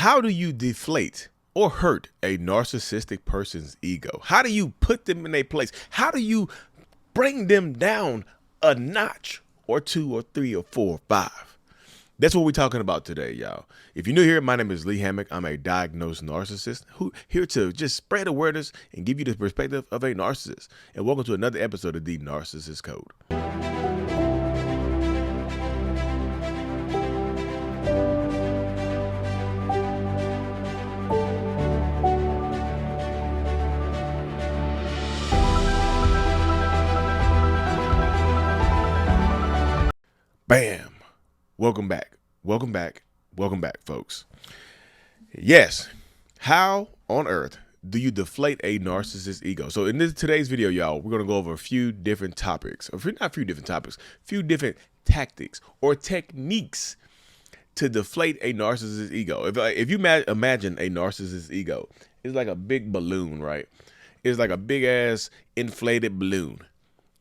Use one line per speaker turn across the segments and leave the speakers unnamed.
How do you deflate or hurt a narcissistic person's ego? How do you put them in a place? How do you bring them down a notch or two or three or four or five? That's what we're talking about today, y'all. If you're new here, my name is Lee Hammock. I'm a diagnosed narcissist here to just spread awareness and give you the perspective of a narcissist. And welcome to another episode of the Narcissist Code. Bam. Welcome back. Welcome back. Welcome back, folks. Yes. How on earth do you deflate a narcissist's ego? So in today's video, y'all, we're going to go over a few different topics, few different tactics or techniques to deflate a narcissist's ego. If you imagine a narcissist's ego, it's like a big balloon, right? It's like a big ass inflated balloon,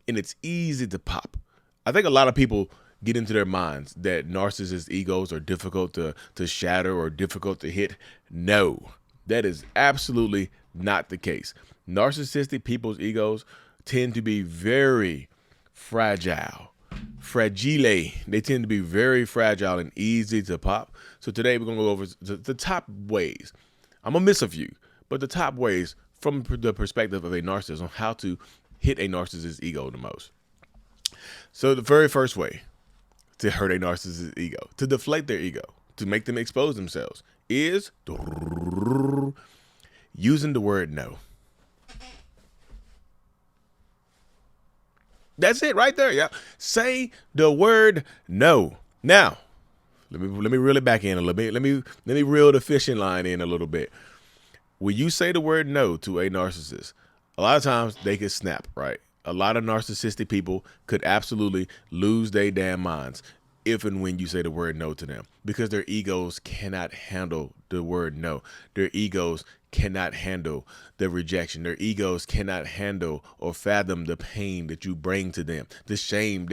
and it's easy to pop. I think a lot of people get into their minds that narcissist egos are difficult to shatter or difficult to hit. No, that is absolutely not the case. Narcissistic people's egos tend to be very fragile. They tend to be very fragile and easy to pop. So today we're going to go over the top ways. I'm going to miss a few, but the top ways from the perspective of a narcissist on how to hit a narcissist's ego the most. So the very first way to hurt a narcissist's ego, to deflate their ego, to make them expose themselves, is using the word no. That's it right there, yeah. Say the word no. Now, let me reel it back in a little bit. Let me reel the fishing line in a little bit. When you say the word no to a narcissist, a lot of times they can snap, right? A lot of narcissistic people could absolutely lose their damn minds if and when you say the word no to them, because their egos cannot handle the word no. Their egos cannot handle the rejection. Their egos cannot handle or fathom the pain that you bring to them, the shame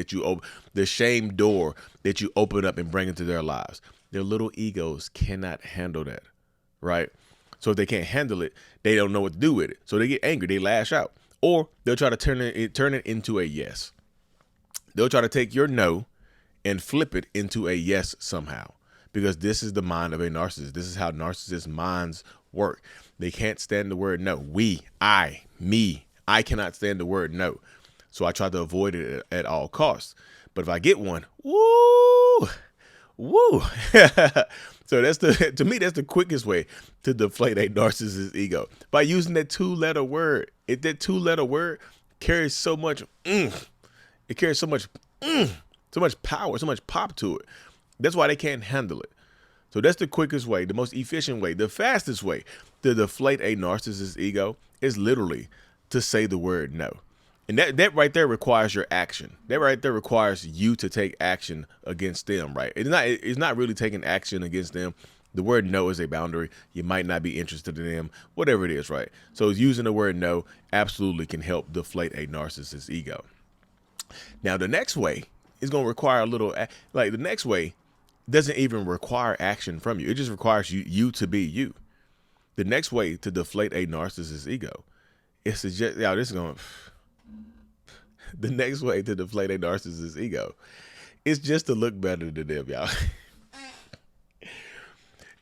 door that you open up and bring into their lives. Their little egos cannot handle that, right? So if they can't handle it, they don't know what to do with it. So they get angry, they lash out. Or they'll try to turn it into a yes. They'll try to take your no and flip it into a yes somehow, because this is the mind of a narcissist. This is how narcissist minds work. They can't stand the word no. I cannot stand the word no. So I try to avoid it at all costs. But if I get one, woo. So to me, that's the quickest way to deflate a narcissist's ego, by using that two-letter word. That two-letter word carries so much, it carries so much power, so much pop to it. That's why they can't handle it. So that's the quickest way, the most efficient way, the fastest way to deflate a narcissist's ego is literally to say the word no. And that right there requires your action. That right there requires you to take action against them, right? It's not really taking action against them. The word no is a boundary. You might not be interested in them, whatever it is, right? So using the word no absolutely can help deflate a narcissist's ego. Now, the next way is going to require the next way doesn't even require action from you. It just requires you to be you. The next way to deflate a narcissist's ego is to just, the next way to deflate a narcissist's ego is just to look better than them, y'all.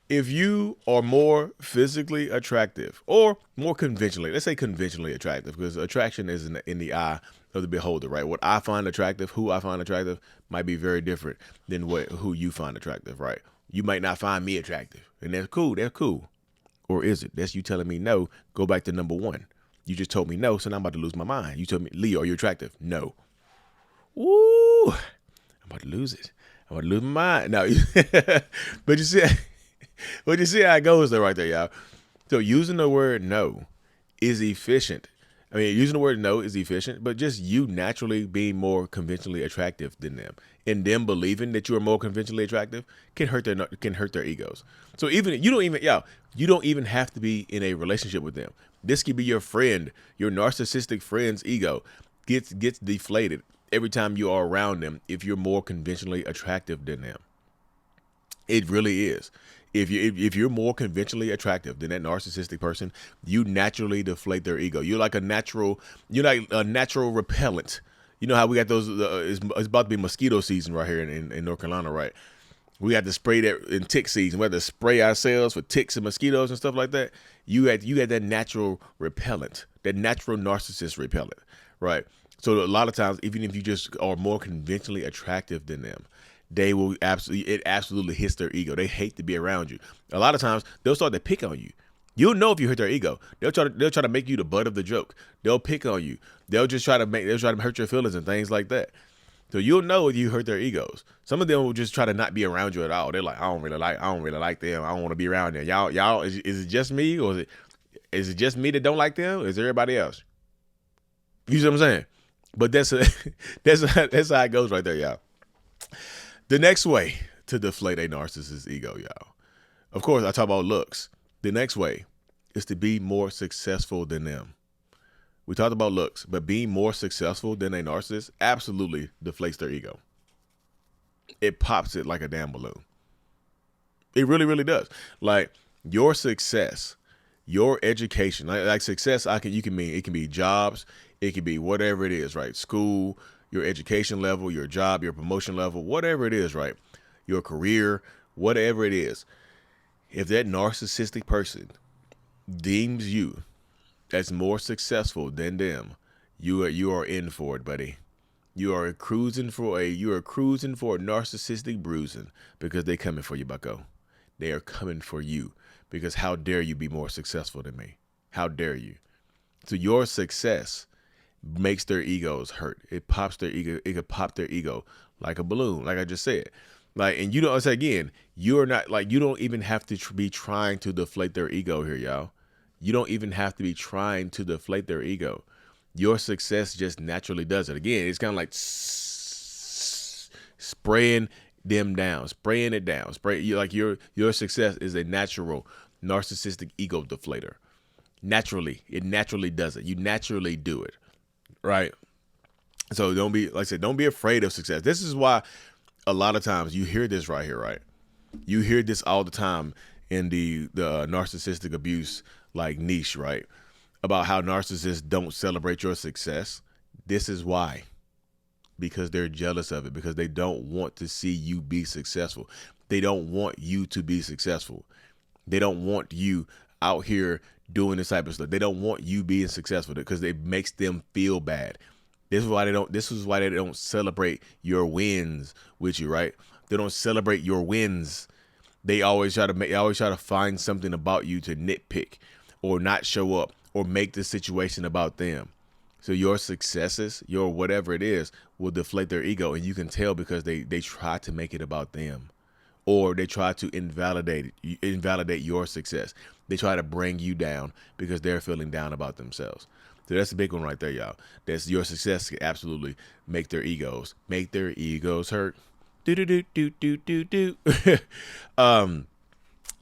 If you are more physically attractive or more conventionally, let's say conventionally attractive, because attraction is in the eye of the beholder, right? What I find attractive, who I find attractive might be very different than who you find attractive, right? You might not find me attractive, and that's cool. That's cool. Or is it? That's you telling me no. Go back to number one. You just told me no, so now I'm about to lose my mind. You told me, Leo, are you attractive? No. Ooh, I'm about to lose it. I'm about to lose my mind. No, but you see how it goes though right there, y'all. So using the word no is efficient. I mean, using the word no is efficient, but just you naturally being more conventionally attractive than them, and them believing that you are more conventionally attractive can hurt their egos. So you don't even have to be in a relationship with them. This could be your friend, your narcissistic friend's ego gets deflated every time you are around them if you're more conventionally attractive than them. It really is. If you're more conventionally attractive than that narcissistic person, you naturally deflate their ego. You're like a natural repellent. You know how we got those? It's about to be mosquito season right here in North Carolina, right? We had to spray that in tick season. We had to spray ourselves for ticks and mosquitoes and stuff like that. You had that natural repellent, that natural narcissist repellent, right? So a lot of times, even if you just are more conventionally attractive than them, it absolutely hits their ego. They hate to be around you. A lot of times they'll start to pick on you. You'll know if you hurt their ego. They'll try to make you the butt of the joke. They'll pick on you. They'll try to hurt your feelings and things like that. So you'll know if you hurt their egos. Some of them will just try to not be around you at all. They're like, I don't really like them. I don't want to be around them. Y'all, is it just me, or is it just me that don't like them? Or is there everybody else? You see what I'm saying? But that's how it goes right there, y'all. The next way to deflate a narcissist's ego, y'all. Of course, I talk about looks. The next way is to be more successful than them. We talked about looks, but being more successful than a narcissist absolutely deflates their ego. It pops it like a damn balloon. It really, really does. Like your success, your education, like success, it can be jobs, it can be whatever it is, right? School, your education level, your job, your promotion level, whatever it is, right? Your career, whatever it is. If that narcissistic person deems you as more successful than them, you are in for it, buddy. You are cruising for a narcissistic bruising, because they coming for you, bucko. They are coming for you, because how dare you be more successful than me? How dare you? So your success makes their egos hurt. It pops their ego. It could pop their ego like a balloon, like I just said. And you don't say again, you don't even have to be trying to deflate their ego here, y'all. You don't even have to be trying to deflate their ego. Your success just naturally does it. Again, it's kind of like spraying them down, spraying it down. Your success is a natural narcissistic ego deflator. Naturally, it naturally does it. You naturally do it, right? So don't be afraid of success. This is why a lot of times you hear this right here, right? You hear this all the time in the narcissistic abuse niche, right? About how narcissists don't celebrate your success. This is why. Because they're jealous of it, because they don't want to see you be successful. They don't want you to be successful. They don't want you out here doing this type of stuff. They don't want you being successful, because it makes them feel bad. This is why they don't celebrate your wins with you, right? They don't celebrate your wins. They always try to find something about you to nitpick or not show up or make the situation about them. So your successes, your whatever it is, will deflate their ego, and you can tell because they try to make it about them, or they try to invalidate your success. They try to bring you down because they're feeling down about themselves. So that's a big one right there, y'all. That's your success can absolutely make their egos hurt. Do. The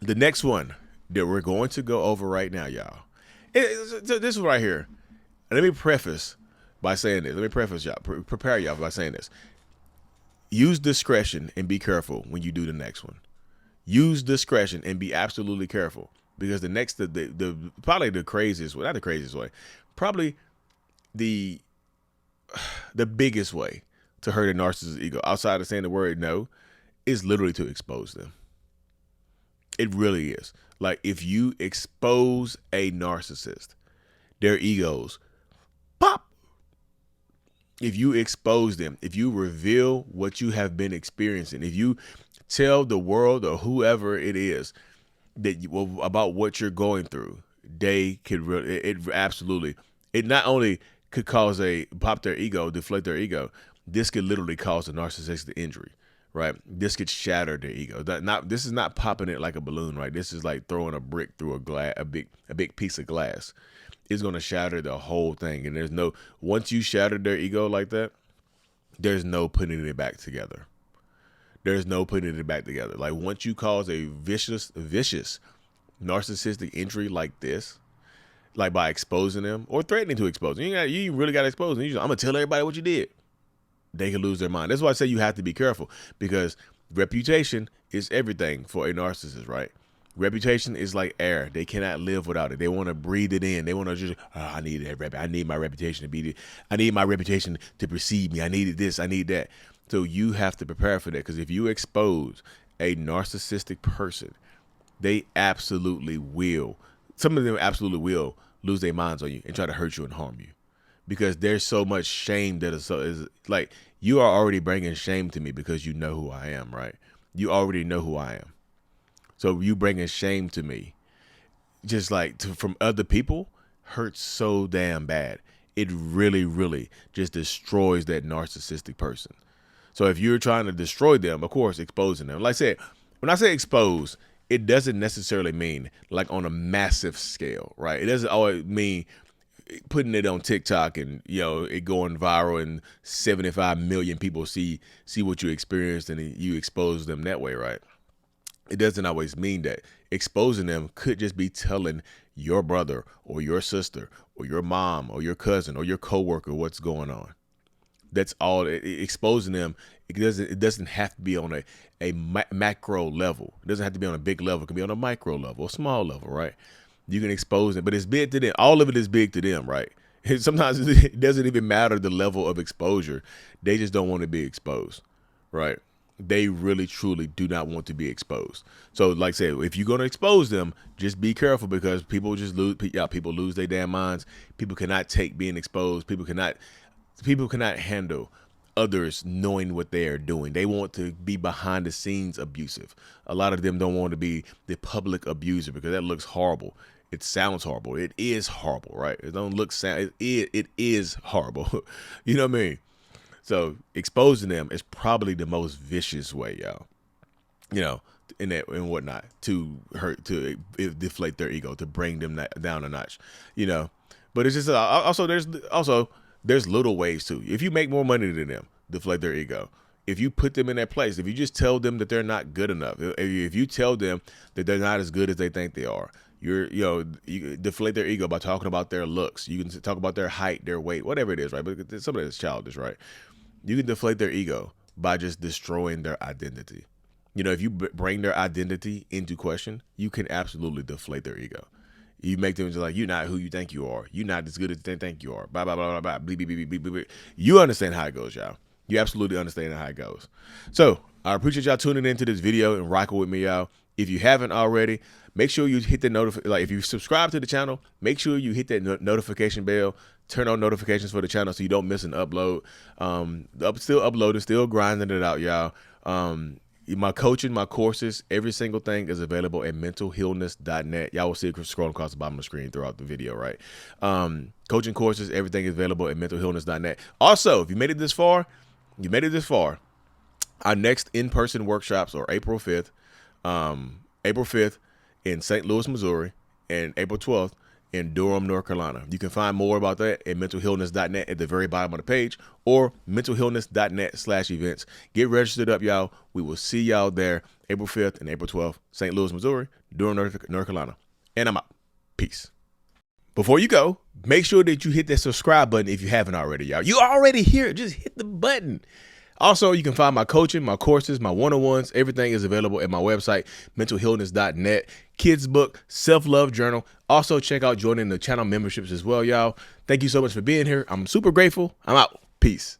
next one that we're going to go over right now, y'all. This one right here. Let me preface by saying this. Let me preface y'all, prepare y'all by saying this. Use discretion and be careful when you do the next one. Use discretion and be absolutely careful, because the next, probably the craziest way, not the craziest way, probably the biggest way to hurt a narcissist's ego, outside of saying the word no, is literally to expose them. It really is. Like, if you expose a narcissist, their egos pop. If you expose them, if you reveal what you have been experiencing, if you tell the world or whoever it is about what you're going through, they could it not only could pop their ego, deflate their ego, this could literally cause a narcissistic injury, right? This could shatter their ego. This is not popping it like a balloon, right? This is like throwing a brick through a big piece of glass. It's going to shatter the whole thing. And once you shatter their ego like that, there's no putting it back together. There's no putting it back together. Like, once you cause a vicious narcissistic injury like this, like by exposing them or threatening to expose them, you really got to expose them. I'm going to tell everybody what you did. They can lose their mind. That's why I say you have to be careful, because Reputation is everything for a narcissist, right? Reputation is like air. They cannot live without it. They want to breathe it in. They want to just, I need that I need my reputation to be, I need my reputation to precede me. I needed this. I need that. So you have to prepare for that, because if you expose a narcissistic person, they absolutely will. Some of them absolutely will lose their minds on you and try to hurt you and harm you, because there's so much shame that is like, you are already bringing shame to me because you know who I am, right? You already know who I am. So you bringing shame to me, just like from other people, hurts so damn bad. It really, really just destroys that narcissistic person. So if you're trying to destroy them, of course, exposing them. Like I said, when I say expose, it doesn't necessarily mean like on a massive scale, right? It doesn't always mean putting it on TikTok and, you know, it going viral and 75 million people see what you experienced and you expose them that way, right? It doesn't always mean that. Exposing them could just be telling your brother or your sister or your mom or your cousin or your coworker what's going on. That's all. Exposing them, it doesn't have to be on a macro level. It doesn't have to be on a big level. It can be on a micro level, a small level, right? You can expose them, but it's big to them. All of it is big to them, right? Sometimes it doesn't even matter the level of exposure. They just don't want to be exposed, right? They really, truly do not want to be exposed. So like I said, if you're going to expose them, just be careful, because people just lose. People lose their damn minds. People cannot take being exposed. People cannot handle others knowing what they are doing. They want to be behind the scenes abusive. A lot of them don't want to be the public abuser, because that looks horrible. It sounds horrible. It is horrible, right? It don't look sound. It is horrible. You know what I mean? So exposing them is probably the most vicious way, y'all. You know, in that and whatnot, to hurt, to deflate their ego, to bring them down a notch. You know, but it's just there's little ways too. If you make more money than them, deflate their ego. If you put them in that place, if you just tell them that they're not good enough, if you tell them that they're not as good as they think they are, you deflate their ego by talking about their looks. You can talk about their height, their weight, whatever it is, right? But some of it is childish, right? You can deflate their ego by just destroying their identity. You know, if you bring their identity into question, you can absolutely deflate their ego. You make them just like, you're not who you think you are. You're not as good as they think you are. Blah, blah, blah, blah, blah, blah, blah, blah, blah, blah. You understand how it goes, y'all. You absolutely understand how it goes. So I appreciate y'all tuning into this video and rocking with me, y'all. If you haven't already, make sure you hit the notification. If you subscribe to the channel, make sure you hit that notification bell. Turn on notifications for the channel so you don't miss an upload. Still uploading, still grinding it out, y'all. My coaching, my courses, every single thing is available at mentalhealness.net. Y'all will see it scrolling across the bottom of the screen throughout the video, right? Coaching courses, everything is available at mentalhealness.net. Also, if you made it this far, our next in-person workshops are April 5th in St. Louis, Missouri, and April 12th in Durham, North Carolina. You can find more about that at mentalhealness.net at the very bottom of the page, or mentalhealness.net/events. Get registered up, y'all. We will see y'all there April 5th and April 12th, St. Louis, Missouri, Durham, North Carolina. And I'm out. Peace. Before you go, make sure that you hit that subscribe button if you haven't already, y'all. You already here. Just hit the button. Also, you can find my coaching, my courses, my one-on-ones. Everything is available at my website, mentalhealness.net. Kids book, self-love journal. Also, check out joining the channel memberships as well, y'all. Thank you so much for being here. I'm super grateful. I'm out. Peace.